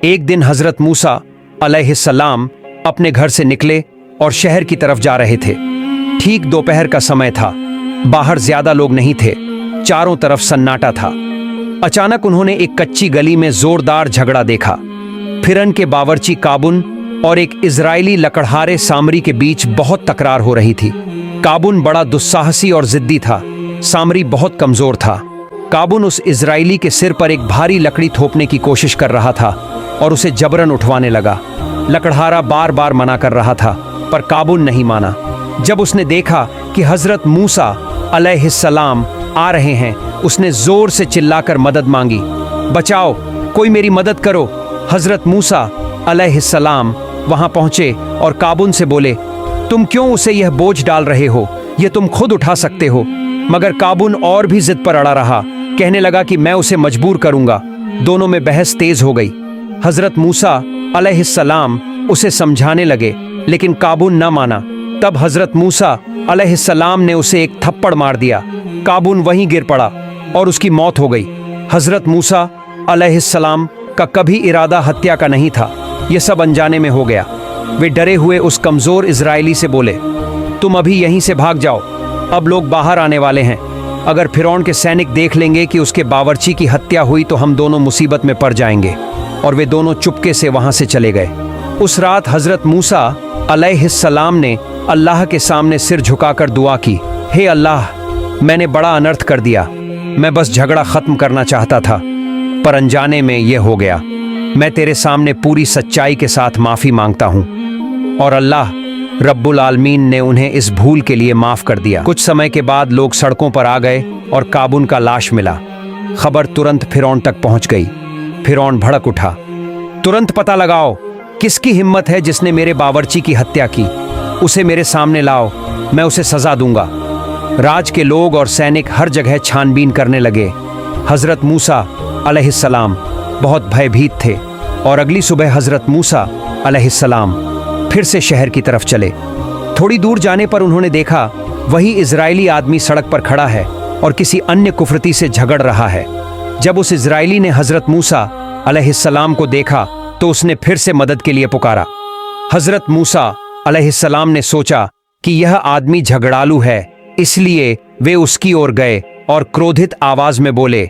एक दिन हजरत मूसा अलैहिस्सलाम अपने घर से निकले और शहर की तरफ जा रहे थे। ठीक दोपहर का समय था। बाहर ज्यादा लोग नहीं थे, चारों तरफ सन्नाटा था। अचानक उन्होंने एक कच्ची गली में जोरदार झगड़ा देखा। फिरौन के बावर्ची काबून और एक इजरायली लकड़हारे सामरी के बीच बहुत तकरार हो रही थी। काबून बड़ा दुस्साहसी और जिद्दी था, सामरी बहुत कमजोर था। काबून उस इजरायली के सिर पर एक भारी लकड़ी थोपने की कोशिश कर रहा था और उसे जबरन उठवाने लगा। लकड़हारा बार बार मना कर रहा था, पर काबून नहीं माना। जब उसने देखा कि हजरत मूसा अलैहिस्सलाम आ रहे हैं, उसने जोर से चिल्लाकर मदद मांगी। बचाओ, कोई मेरी मदद करो। हजरत मूसा अलैहिस्सलाम वहां पहुंचे और काबून से बोले, तुम क्यों उसे यह बोझ डाल रहे हो? यह तुम खुद उठा सकते हो। मगर काबून और भी जिद पर अड़ा रहा, कहने लगा कि मैं उसे मजबूर करूंगा। दोनों में बहस तेज हो गई। हजरत मूसा अलैहिस्सलाम उसे समझाने लगे, लेकिन काबून न माना। तब हजरत मूसा अलैहिस्सलाम ने उसे एक थप्पड़ मार दिया। काबून वहीं गिर पड़ा और उसकी मौत हो गई। हजरत मूसा अलैहिस्सलाम का कभी इरादा हत्या का नहीं था। यह सब अनजाने में हो गया। वे डरे हुए उस कमजोर इजरायली से बोले, तुम अभी यहीं से भाग जाओ, अब लोग बाहर आने वाले हैं। अगर फिरौन के सैनिक देख लेंगे कि उसके बावर्ची की हत्या हुई तो हम दोनों मुसीबत में पड़ जाएंगे। और वे दोनों चुपके से वहां से चले गए। उस रात हजरत मूसा अलैहिस्सलाम ने अल्लाह के सामने सिर झुकाकर दुआ की, हे अल्लाह, मैंने बड़ा अनर्थ कर दिया। मैं बस झगड़ा खत्म करना चाहता था, पर अनजाने में यह हो गया। मैं तेरे सामने पूरी सच्चाई के साथ माफी मांगता हूं। और अल्लाह रब्बुल आलमीन ने उन्हें इस भूल के लिए माफ कर दिया। कुछ समय के बाद लोग सड़कों पर आ गए और काबून का लाश मिला। खबर तुरंत फिरौन तक पहुंच गई। फिरौन भड़क उठा, तुरंत पता लगाओ किसकी हिम्मत है जिसने मेरे बावर्ची की हत्या की। उसे मेरे सामने लाओ, मैं उसे सजा दूंगा। राज के लोग और सैनिक हर जगह छानबीन करने लगे। हजरत मूसा अलैहिस्सलाम बहुत भयभीत थे और अगली सुबह हजरत मूसा अलैहिस्सलाम फिर से शहर की तरफ चले। थोड़ी दूर जाने पर उन्होंने देखा वही इजरायली आदमी सड़क पर खड़ा है और किसी अन्य कुफरती से झगड़ रहा है। जब उस इजरायली ने हजरत मूसा अलैहिस्सलाम को देखा तो उसने फिर से मदद के लिए पुकारा। हजरत मूसा अलैहिस्सलाम ने सोचा कि यह आदमी झगड़ालू है, इसलिए वे उसकी ओर गए और क्रोधित आवाज में बोले,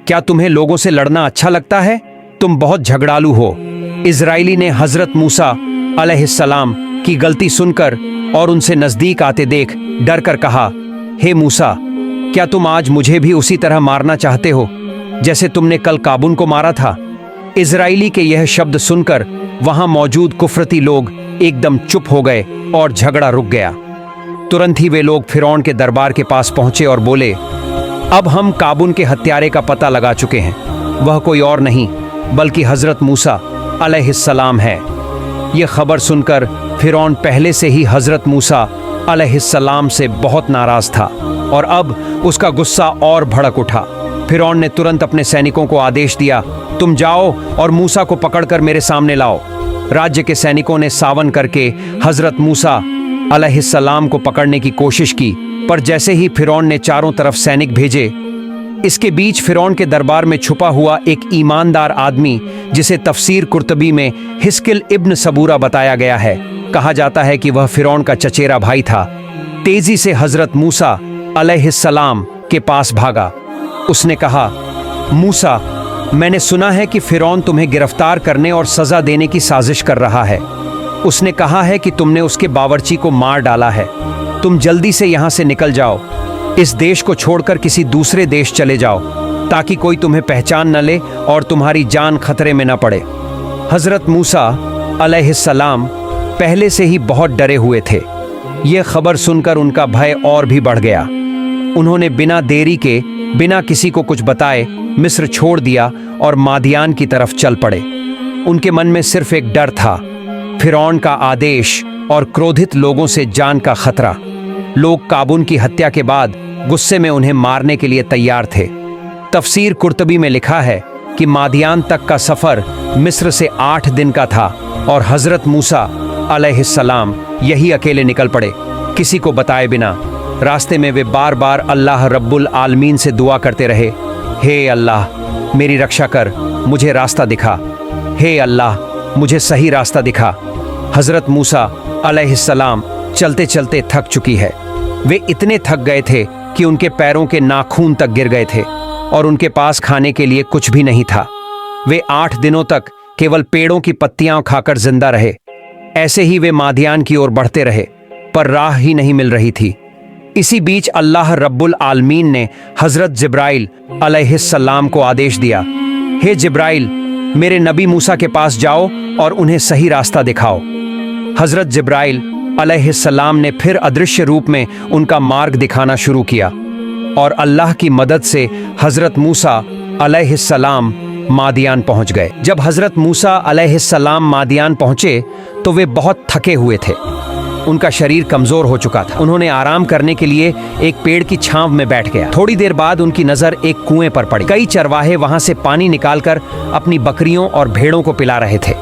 क्या तुम्हें लोगों से लड़ना अच्छा लगता है? तुम बहुत झगड़ालू हो। इजरायली ने हजरत मूसा अलैहिस्सलाम की गलती सुनकर और उनसे नजदीक आते देख डर कर कहा, हे मूसा, क्या तुम आज मुझे भी उसी तरह मारना चाहते हो जैसे तुमने कल काबून को मारा था? इजरायली के यह शब्द सुनकर वहां मौजूद कुफरती लोग एकदम चुप हो गए और झगड़ा रुक गया। तुरंत ही वे लोग फिरौन के दरबार के पास पहुंचे और बोले, अब हम काबून के हत्यारे का पता लगा चुके हैं। वह कोई और नहीं बल्कि हजरत मूसा अलैहिस्सलाम है। यह खबर सुनकर फिरौन पहले से ही हजरत मूसा अलैहिस्सलाम से बहुत नाराज था और अब उसका गुस्सा और भड़क उठा। फिरौन ने तुरंत अपने सैनिकों को आदेश दिया, तुम जाओ और मूसा को पकड़कर मेरे सामने लाओ। राज्य के सैनिकों ने सावन करके हजरत मूसा अलैहिस्सलाम को पकड़ने की कोशिश की, पर जैसे ही फिरौन ने चारों तरफ सैनिक भेजे, इसके बीच फिरौन के दरबार में छुपा हुआ एक ईमानदार आदमी, जिसे तफसीर कुर्तबी में हिस्किल इब्न सबूरा बताया गया है, कहा जाता है कि वह फिरौन का चचेरा भाई था, तेजी से हजरत मूसा अलैहिस्सलाम के पास भागा। उसने कहा, मूसा, मैंने सुना है कि फिरौन तुम्हें गिरफ्तार करने और सजा देने की साजिश कर रहा है। उसने कहा है कि तुमने उसके बावर्ची को मार डाला है। तुम जल्दी से यहां से निकल जाओ, इस देश को छोड़कर किसी दूसरे देश चले जाओ, ताकि कोई तुम्हें पहचान न ले और तुम्हारी जान खतरे में न पड़े। हजरत मूसा अलैहिस्सलाम पहले से ही बहुत डरे हुए थे। यह खबर सुनकर उनका भय और भी बढ़ गया। उन्होंने बिना देरी के, बिना किसी को कुछ बताए मिस्र छोड़ दिया और मादियान की तरफ चल पड़े। उनके मन में सिर्फ एक डर था, फिरौन का आदेश और क्रोधित लोगों से जान का खतरा। लोग काबून की हत्या के बाद गुस्से में उन्हें मारने के लिए तैयार थे। तफसीर कुर्तबी में लिखा है कि मादियान तक का सफर मिस्र से 8 दिन का था और हजरत मूसा अलैहिस्सलाम यही अकेले निकल पड़े, किसी को बताए बिना। रास्ते में वे बार बार अल्लाह रब्बुल आलमीन से दुआ करते रहे, हे अल्लाह, मेरी रक्षा कर, मुझे रास्ता दिखा। हे अल्लाह, मुझे सही रास्ता दिखा। हजरत मूसा अलैहिस्सलाम चलते चलते थक चुकी है। वे इतने थक गए थे कि उनके पैरों के नाखून तक गिर गए थे और उनके पास खाने के लिए कुछ भी नहीं था। वे 8 दिनों तक केवल पेड़ों की पत्तियां खाकर जिंदा रहे। ऐसे ही वे मादियान की ओर बढ़ते रहे, पर राह ही नहीं मिल रही थी। इसी बीच अल्लाह रब्बुल आलमीन ने हजरत जिब्राइल अलैहिस्सलाम को आदेश दिया, हे जिब्राइल, मेरे नबी मूसा के पास जाओ और उन्हें सही रास्ता दिखाओ। हजरत जिब्राइल अलैहिस्सलाम ने फिर अदृश्य रूप में उनका मार्ग दिखाना शुरू किया और अल्लाह की मदद से हजरत मूसा अलैहिस्सलाम मादियान पहुंच गए। जब हजरत मूसा अलैहिस्सलाम मादियान पहुंचे तो वे बहुत थके हुए थे। उनका शरीर कमजोर हो चुका था। उन्होंने आराम करने के लिए एक पेड़ की छांव में बैठ गया। थोड़ी देर बाद उनकी नजर एक कुएं पर पड़ी। कई चरवाहे वहां से पानी निकालकर अपनी बकरियों और भेड़ों को पिला रहे थे।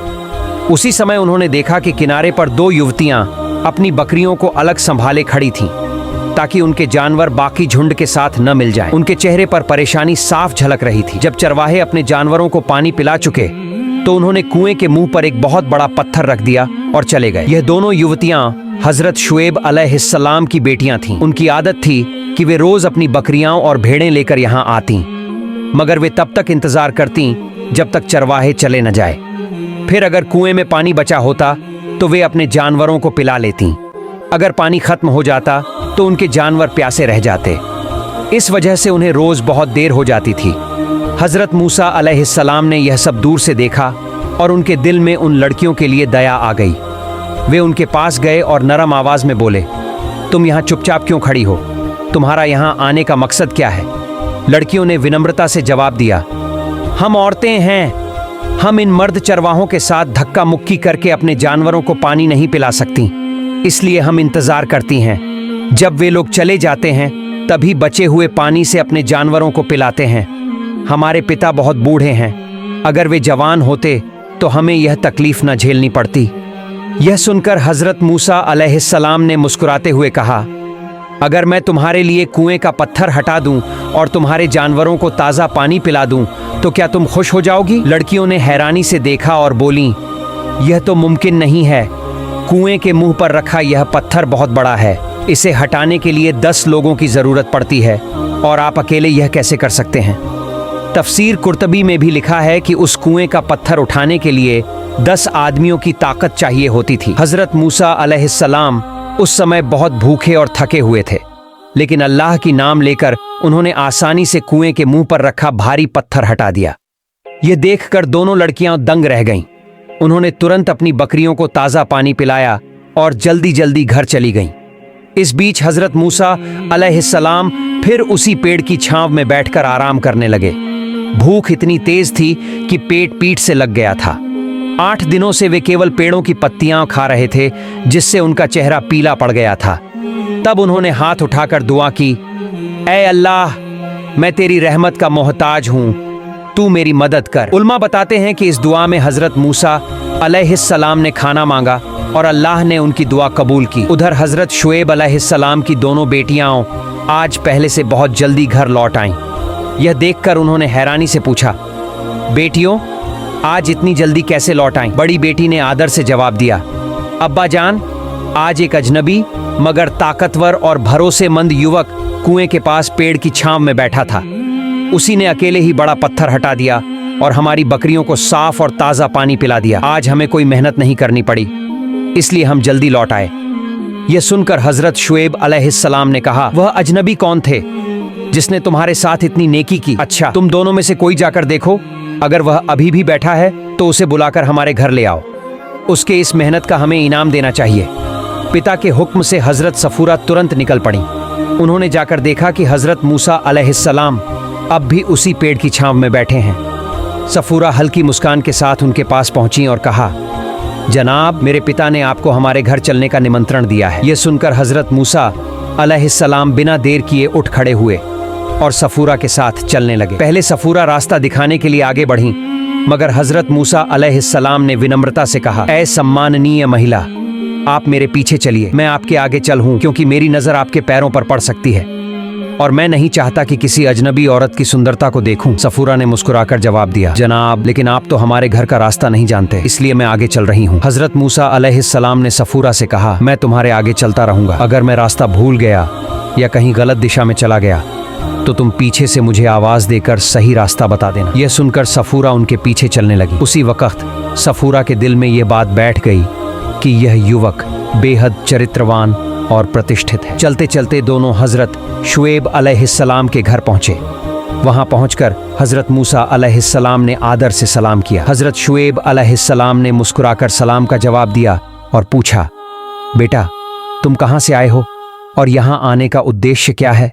उसी समय उन्होंने देखा कि किनारे पर 2 युवतियां अपनी बकरियों को अलग संभाले खड़ी थीं, ताकि उनके जानवर बाकी झुंड के साथ न मिल जाएं। उनके चेहरे पर परेशानी साफ झलक रही थी। जब चरवाहे अपने जानवरों को पानी पिला चुके तो उन्होंने कुएं के मुंह पर एक बहुत बड़ा पत्थर रख दिया और चले गए। यह दोनों युवतियां हजरत शुएब अलैहिस्सलाम की बेटियां थीं। उनकी आदत थी कि वे रोज अपनी बकरियां और भेड़ें लेकर यहाँ आती, मगर वे तब तक इंतजार करती जब तक चरवाहे चले न जाए। फिर अगर कुएं में पानी बचा होता तो वे अपने जानवरों को पिला लेती। अगर पानी खत्म हो जाता तो उनके जानवर प्यासे रह जाते। इस वजह से उन्हें रोज बहुत देर हो जाती थी। हजरत मूसा अलैहिस्सलाम ने यह सब दूर से देखा और उनके दिल में उन लड़कियों के लिए दया आ गई। वे उनके पास गए और नरम आवाज में बोले, तुम यहाँ चुपचाप क्यों खड़ी हो? तुम्हारा यहाँ आने का मकसद क्या है? लड़कियों ने विनम्रता से जवाब दिया, हम औरतें हैं। हम इन मर्द चरवाहों के साथ धक्का मुक्की करके अपने जानवरों को पानी नहीं पिला सकती, इसलिए हम इंतजार करती हैं। जब वे लोग चले जाते हैं तभी बचे हुए पानी से अपने जानवरों को पिलाते हैं। हमारे पिता बहुत बूढ़े हैं, अगर वे जवान होते तो हमें यह तकलीफ न झेलनी पड़ती। यह सुनकर हजरत मूसा अलैहिस्सलाम ने मुस्कुराते हुए कहा, अगर मैं तुम्हारे लिए कुएं का पत्थर हटा दूं और तुम्हारे जानवरों को ताज़ा पानी पिला दूं तो क्या तुम खुश हो जाओगी? लड़कियों ने हैरानी से देखा और बोलीं, यह तो मुमकिन नहीं है। कुएं के मुंह पर रखा यह पत्थर बहुत बड़ा है, इसे हटाने के लिए 10 लोगों की जरूरत पड़ती है और आप अकेले यह कैसे कर सकते हैं? तफसीर कुर्तबी में भी लिखा है कि उस कुएं का पत्थर उठाने के लिए 10 आदमियों की ताकत चाहिए होती थी। हजरत मूसा अलैहिस्सलाम उस समय बहुत भूखे और थके हुए थे, लेकिन अल्लाह की नाम लेकर उन्होंने आसानी से कुएं के मुंह पर रखा भारी पत्थर हटा दिया। यह देखकर दोनों लड़कियां दंग रह गईं। उन्होंने तुरंत अपनी बकरियों को ताज़ा पानी पिलाया और जल्दी जल्दी घर चली गईं। इस बीच हजरत मूसा अलैहिस्सलाम फिर उसी पेड़ की छांव में बैठकर आराम करने लगे। भूख इतनी तेज थी कि पेट पीठ से लग गया था। 8 दिनों से वे केवल पेड़ों की पत्तियां खा रहे थे, जिससे उनका चेहरा पीला पड़ गया था। तब उन्होंने हाथ उठाकर दुआ की, ऐ अल्लाह, मैं तेरी रहमत का मोहताज हूं, तू मेरी मदद कर। उल्मा बताते हैं कि इस दुआ में हजरत मूसा अलैहिस्सलाम ने खाना मांगा और अल्लाह ने उनकी दुआ कबूल की। उधर हजरत शुएब अलैहिस्सलाम की दोनों बेटियां आज पहले से बहुत जल्दी घर लौट आईं। यह देखकर उन्होंने हैरानी से पूछा, बेटियों, आज इतनी जल्दी कैसे लौट आईं? बड़ी बेटी ने आदर से जवाब दिया, अब्बा जान, आज एक अजनबी मगर ताकतवर और भरोसेमंद युवक कुएं के पास पेड़ की छांव में बैठा था। उसी ने अकेले ही बड़ा पत्थर हटा दिया और हमारी बकरियों को साफ और ताज़ा पानी पिला दिया। आज हमें कोई मेहनत नहीं करनी पड़ी, इसलिए हम जल्दी लौट आए। यह सुनकर हजरत शुएब अलैहिस्सलाम ने कहा, वह अजनबी कौन थे जिसने तुम्हारे साथ इतनी नेकी की? अच्छा, तुम दोनों में से कोई जाकर देखो, अगर वह अभी भी बैठा है तो उसे बुलाकर हमारे घर ले आओ। उसके इस मेहनत का हमें इनाम देना चाहिए। पिता के हुक्म से हजरत सफूरा तुरंत निकल पड़ी। उन्होंने जाकर देखा कि हजरत मूसा अलैहिस्सलाम अब भी उसी पेड़ की छांव में बैठे हैं। सफूरा हल्की मुस्कान के साथ उनके पास पहुंची और कहा, जनाब, मेरे पिता ने आपको हमारे घर चलने का निमंत्रण दिया है। यह सुनकर हजरत मूसा अलैहिस्सलाम बिना देर किए उठ खड़े हुए और सफूरा के साथ चलने लगे। पहले सफूरा रास्ता दिखाने के लिए आगे बढ़ी, मगर हजरत मूसा अलैहिस्सलाम ने विनम्रता से कहा, ऐ सम्माननीय महिला, आप मेरे पीछे चलिए, मैं आपके आगे चल हूं, क्योंकि मेरी नजर आपके पैरों पर पड़ सकती है। और मैं नहीं चाहता कि किसी अजनबी औरत की सुंदरता को देखूं। सफूरा ने मुस्कुराकर जवाब दिया, जनाब, लेकिन आप तो हमारे घर का रास्ता नहीं जानते, इसलिए मैं आगे चल रही हूँ। हजरत मूसा अलैहिस्सलाम ने सफूरा से कहा, मैं तुम्हारे आगे चलता रहूंगा। अगर मैं रास्ता भूल गया या कहीं गलत दिशा में चला गया तो तुम पीछे से मुझे आवाज देकर सही रास्ता बता देना। यह सुनकर सफूरा उनके पीछे चलने लगी। उसी वक्त सफूरा के दिल में यह बात बैठ गई कि यह युवक बेहद चरित्रवान और प्रतिष्ठित है। चलते चलते दोनों हजरत शुएब अलैहिस्सलाम के घर पहुंचे। वहां पहुंचकर हजरत मूसा अलैहिस्सलाम ने आदर से सलाम किया। हजरत शुएब अलैहिस्सलाम ने मुस्कुराकर सलाम का जवाब दिया और पूछा, बेटा, तुम कहां से आए हो और यहां आने का उद्देश्य क्या है?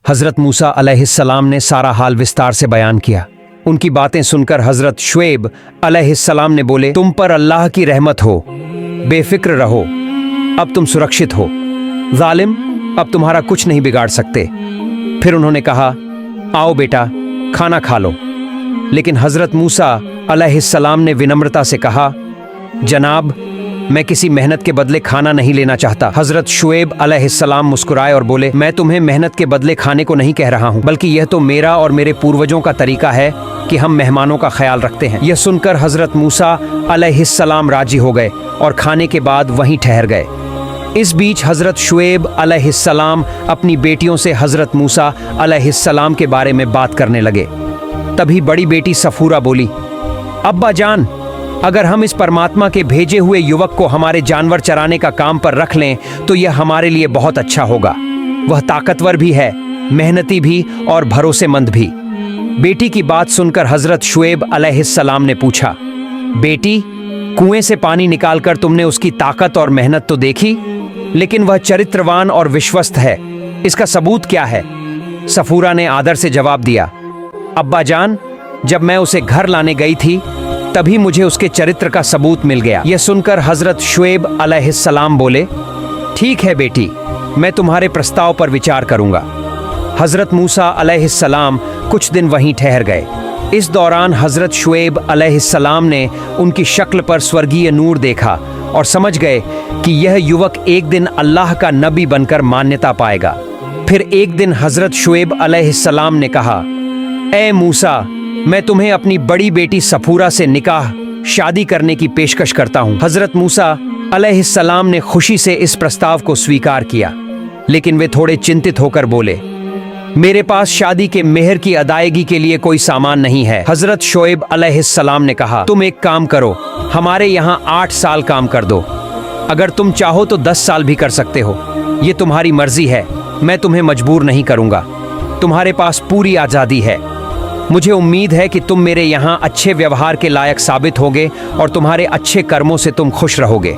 हजरत मूसा अलैहिस्सलाम ने सारा हाल विस्तार से बयान किया। उनकी बातें सुनकर हजरत शुएब अलैहिस्सलाम ने बोले, तुम पर अल्लाह की रहमत हो, बेफिक्र रहो, अब तुम सुरक्षित हो। जालिम अब तुम्हारा कुछ नहीं बिगाड़ सकते। फिर उन्होंने कहा, आओ बेटा, खाना खा लो। लेकिन हजरत मूसा अलैहिस्सलाम ने विनम्रता से कहा, जनाब, मैं किसी मेहनत के बदले खाना नहीं लेना चाहता। हजरत शुएब अलैहिस्सलाम मुस्कुराए और बोले, मैं तुम्हें मेहनत के बदले खाने को नहीं कह रहा हूँ, बल्कि यह तो मेरा और मेरे पूर्वजों का तरीका है कि हम मेहमानों का ख्याल रखते हैं। यह सुनकर हजरत मूसा अलैहिस्सलाम राजी हो गए और खाने के बाद वहीं ठहर गए। इस बीच हजरत शुएब अलैहिस्सलाम अपनी बेटियों से हजरत मूसा अलैहिस्सलाम के बारे में बात करने लगे। तभी बड़ी बेटी सफूरा बोली, अब्बा जान, अगर हम इस परमात्मा के भेजे हुए युवक को हमारे जानवर चराने का काम पर रख लें तो यह हमारे लिए बहुत अच्छा होगा। वह ताकतवर भी है, मेहनती भी और भरोसेमंद भी। बेटी की बात सुनकर हजरत शुएब अलैहिस्सलाम ने पूछा, बेटी, कुएं से पानी निकालकर तुमने उसकी ताकत और मेहनत तो देखी, लेकिन वह चरित्रवान और विश्वस्त है, इसका सबूत क्या है? सफूरा ने आदर से जवाब दिया, अब्बा जान, जब मैं उसे घर लाने गई थी तभी मुझे उसके चरित्र का सबूत मिल गया। यह सुनकर हजरत शुएब अलैहिस्सलाम बोले, ठीक है बेटी, मैं तुम्हारे प्रस्ताव पर विचार करूंगा। हजरत मूसा अलैहिस्सलाम कुछ दिन वहीं ठहर गए। इस दौरान हजरत शुएब अलैहिस्सलाम ने उनकी शक्ल पर स्वर्गीय नूर देखा और समझ गए कि यह युवक एक दिन अल्लाह का नबी बनकर मान्यता पाएगा। फिर एक दिन हजरत शुएब अलैहिस्सलाम ने कहा, ए मूसा, मैं तुम्हें अपनी बड़ी बेटी सफूरा से निकाह शादी करने की पेशकश करता हूँ। हजरत मूसा अलैहिस्सलाम ने खुशी से इस प्रस्ताव को स्वीकार किया, लेकिन वे थोड़े चिंतित होकर बोले, मेरे पास शादी के मेहर की अदायगी के लिए कोई सामान नहीं है। हजरत शुएब अलैहिस्सलाम ने कहा, तुम एक काम करो, हमारे यहाँ 8 साल काम कर दो। अगर तुम चाहो तो 10 साल भी कर सकते हो, ये तुम्हारी मर्जी है, मैं तुम्हें मजबूर नहीं करूँगा। तुम्हारे पास पूरी आज़ादी है। मुझे उम्मीद है कि तुम मेरे यहाँ अच्छे व्यवहार के लायक साबित होगे और तुम्हारे अच्छे कर्मों से तुम खुश रहोगे।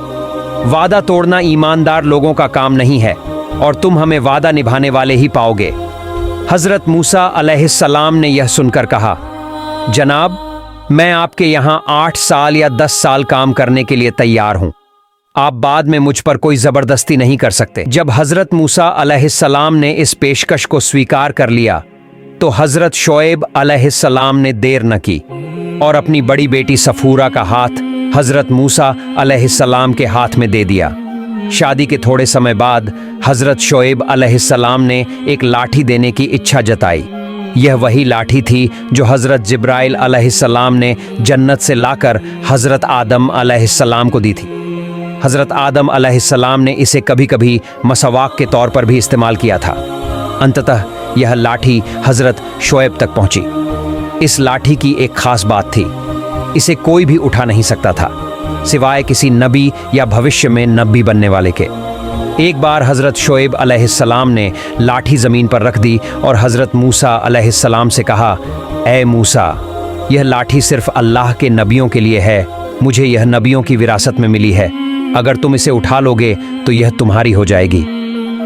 वादा तोड़ना ईमानदार लोगों का काम नहीं है और तुम हमें वादा निभाने वाले ही पाओगे। हजरत मूसा अलैहिस्सलाम ने यह सुनकर कहा, जनाब, मैं आपके यहाँ 8 साल या 10 साल काम करने के लिए तैयार हूँ। आप बाद में मुझ पर कोई जबरदस्ती नहीं कर सकते। जब हजरत मूसा अलैहिस्सलाम ने इस पेशकश को स्वीकार कर लिया तो हजरत शुएब अलैहिस्सलाम ने देर न की और अपनी बड़ी बेटी सफूरा का हाथ हजरत मूसा अलैहिस्सलाम के हाथ में दे दिया। शादी के थोड़े समय बाद हजरत शुएब अलैहिस्सलाम ने एक लाठी देने की इच्छा जताई। यह वही लाठी थी जो हजरत जिब्राइल अलैहिस्सलाम ने जन्नत से लाकर हजरत आदम अलैहिस्सलाम को दी थी। हजरत आदम अलैहिस्सलाम ने इसे कभी कभी मसवाक के तौर पर भी इस्तेमाल किया था। अंततः यह लाठी हजरत शुएब तक पहुंची। इस लाठी की एक खास बात थी, इसे कोई भी उठा नहीं सकता था सिवाय किसी नबी या भविष्य में नबी बनने वाले के। एक बार हजरत शुएब अलैहिस्सलाम ने लाठी जमीन पर रख दी और हजरत मूसा अलैहिस्सलाम से कहा, ए मूसा, यह लाठी सिर्फ अल्लाह के नबियों के लिए है, मुझे यह नबियों की विरासत में मिली है, अगर तुम इसे उठा लोगे तो यह तुम्हारी हो जाएगी।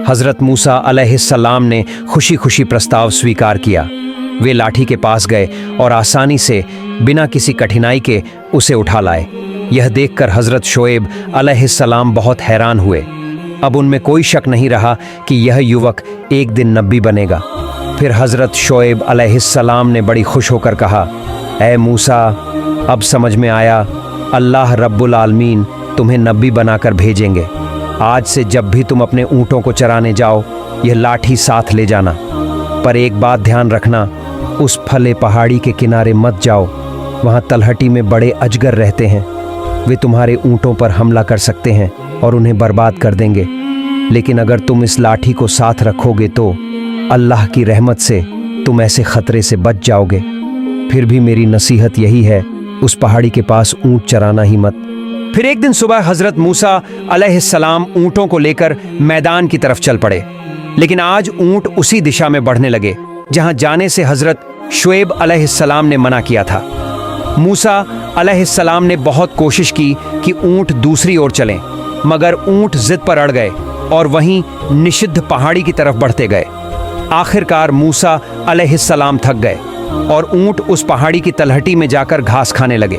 हजरत मूसा अलैहिस्सलाम ने खुशी खुशी प्रस्ताव स्वीकार किया। वे लाठी के पास गए और आसानी से बिना किसी कठिनाई के उसे उठा लाए। यह देखकर हजरत शुएब अलैहिस्सलाम बहुत हैरान हुए। अब उनमें कोई शक नहीं रहा कि यह युवक एक दिन नबी बनेगा। फिर हजरत शुएब अलैहिस्सलाम ने बड़ी खुश होकर कहा, ए मूसा, अब समझ में आया, अल्लाह रब्बुल आलमीन तुम्हें नबी बनाकर भेजेंगे। आज से जब भी तुम अपने ऊँटों को चराने जाओ, यह लाठी साथ ले जाना। पर एक बात ध्यान रखना, उस फले पहाड़ी के किनारे मत जाओ। वहाँ तलहटी में बड़े अजगर रहते हैं। वे तुम्हारे ऊँटों पर हमला कर सकते हैं और उन्हें बर्बाद कर देंगे। लेकिन अगर तुम इस लाठी को साथ रखोगे तो अल्लाह की रहमत से तुम ऐसे खतरे से बच जाओगे। फिर भी मेरी नसीहत यही है, उस पहाड़ी के पास ऊँट चराना ही मत। फिर एक दिन सुबह हजरत मूसा अलैहिस्सलाम ऊँटों को लेकर मैदान की तरफ चल पड़े। लेकिन आज ऊँट उसी दिशा में बढ़ने लगे जहाँ जाने से हजरत शुएब अलैहिस्सलाम ने मना किया था। मूसा अलैहिस्सलाम ने बहुत कोशिश की कि ऊँट दूसरी ओर चलें, मगर ऊँट जिद पर अड़ गए और वहीं निषिद्ध पहाड़ी की तरफ बढ़ते गए। आखिरकार मूसा अलैहिस्सलाम थक गए और ऊँट उस पहाड़ी की तलहटी में जाकर घास खाने लगे।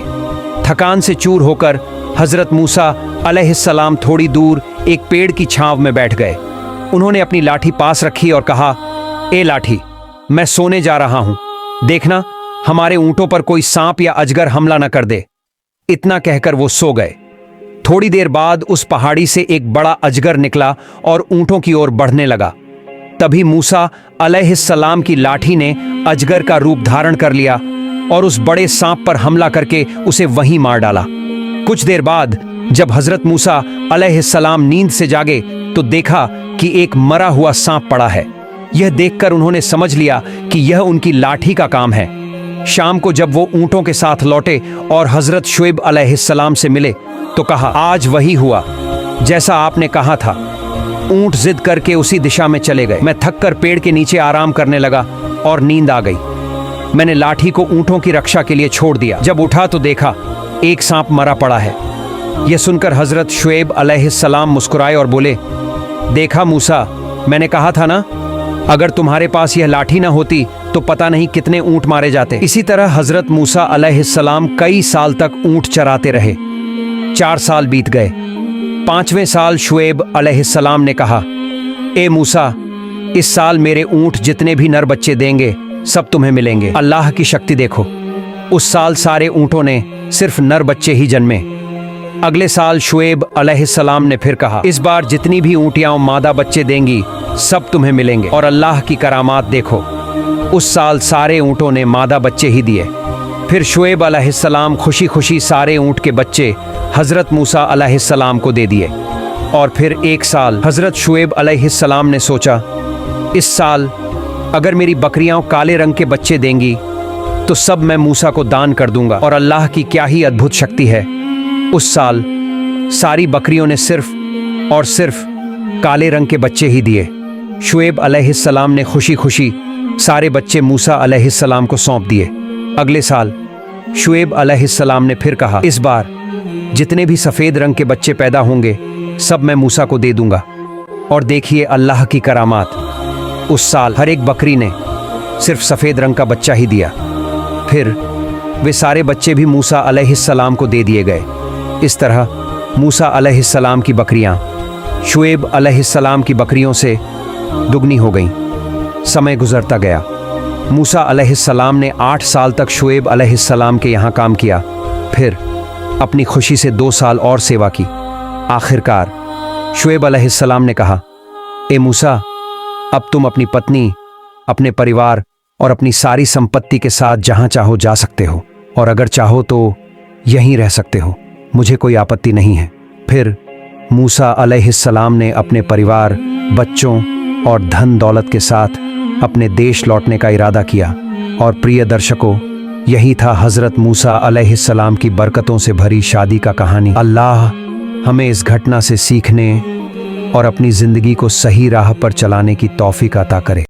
थकान से चूर होकर हजरत मूसा अलैहिस्सलाम थोड़ी दूर एक पेड़ की छांव में बैठ गए। उन्होंने अपनी लाठी पास रखी और कहा, ए लाठी, मैं सोने जा रहा हूं, देखना हमारे ऊँटों पर कोई सांप या अजगर हमला न कर दे। इतना कहकर वो सो गए। थोड़ी देर बाद उस पहाड़ी से एक बड़ा अजगर निकला और ऊँटों की ओर बढ़ने लगा। तभी मूसा अलैहिस्सलाम की लाठी ने अजगर का रूप धारण कर लिया और उस बड़े सांप पर हमला करके उसे वहीं मार डाला। कुछ देर बाद जब हजरत मूसा अलैहिस्सलाम नींद से जागे तो देखा कि एक मरा हुआ सांप पड़ा है। यह देखकर उन्होंने समझ लिया कि यह उनकी लाठी का काम है। शाम को जब वो ऊँटों के साथ लौटे और हजरत शुएब अलैहिस्सलाम से मिले तो कहा, आज वही हुआ जैसा आपने कहा था। ऊँट जिद करके उसी दिशा में चले गए। मैं थककर पेड़ के नीचे आराम करने लगा और नींद आ गई। मैंने लाठी को ऊँटों की रक्षा के लिए छोड़ दिया। जब उठा तो देखा एक सांप मरा पड़ा है। यह सुनकर हजरत शुएब अलैहिस्सलाम मुस्कुराए और बोले, देखा मूसा, मैंने कहा था ना, अगर तुम्हारे पास यह लाठी ना होती तो पता नहीं कितने ऊँट मारे जाते। इसी तरह हजरत मूसा अलैहिस्सलाम कई साल तक ऊँट चराते रहे। 4 साल बीत गए। 5वें साल शुएब अलैहिस्सलाम ने कहा, ए मूसा, इस साल मेरे ऊँट जितने भी नर बच्चे देंगे सब तुम्हें मिलेंगे। अल्लाह की शक्ति देखो, उस साल सारे ऊँटों ने सिर्फ नर बच्चे ही जन्मे। अगले साल शुएब अलैहिस्सलाम ने फिर कहा, इस बार जितनी भी ऊँटियाँ मादा बच्चे देंगी सब तुम्हें मिलेंगे। और अल्लाह की करामात देखो, उस साल सारे ऊँटों ने मादा बच्चे ही दिए। फिर शुएब अलैहिस्सलाम खुशी खुशी सारे ऊँट के बच्चे हजरत मूसा अलैहिस्सलाम को दे दिए। और फिर एक साल हजरत शुएब अलैहिस्सलाम ने सोचा, इस साल अगर मेरी बकरियां काले रंग के बच्चे देंगी तो सब मैं मूसा को दान कर दूंगा। और अल्लाह की क्या ही अद्भुत शक्ति है, उस साल सारी बकरियों ने सिर्फ और सिर्फ काले रंग के बच्चे ही दिए। शुएब अलैहिस्सलाम ने खुशी खुशी सारे बच्चे मूसा अलैहिस्सलाम को सौंप दिए। अगले साल शुएब अलैहिस्सलाम ने फिर कहा, इस बार जितने भी सफ़ेद रंग के बच्चे पैदा होंगे सब मैं मूसा को दे दूंगा। और देखिए अल्लाह की करामात, उस साल हर एक बकरी ने सिर्फ सफ़ेद रंग का बच्चा ही दिया। फिर वे सारे बच्चे भी मूसा अलैहिस्सलाम को दे दिए गए। इस तरह मूसा अलैहिस्सलाम की बकरियां शुएब अलैहिस्सलाम की बकरियों से दुगनी हो गईं। समय गुजरता गया। मूसा अलैहिस्सलाम ने 8 साल तक शुएब अलैहिस्सलाम के यहाँ काम किया। फिर अपनी खुशी से 2 साल और सेवा की। आखिरकार शुएब अलैहिस्सलाम ने कहा, ए मूसा, अब तुम अपनी पत्नी, अपने परिवार और अपनी सारी संपत्ति के साथ जहाँ चाहो जा सकते हो, और अगर चाहो तो यहीं रह सकते हो, मुझे कोई आपत्ति नहीं है। फिर मूसा अलैहिस्सलाम ने अपने परिवार, बच्चों और धन दौलत के साथ अपने देश लौटने का इरादा किया। और प्रिय दर्शकों, यही था हजरत मूसा अलैहिस्सलाम की बरकतों से भरी शादी का कहानी। अल्लाह हमें इस घटना से सीखने और अपनी जिंदगी को सही राह पर चलाने की तौफीक अता करे।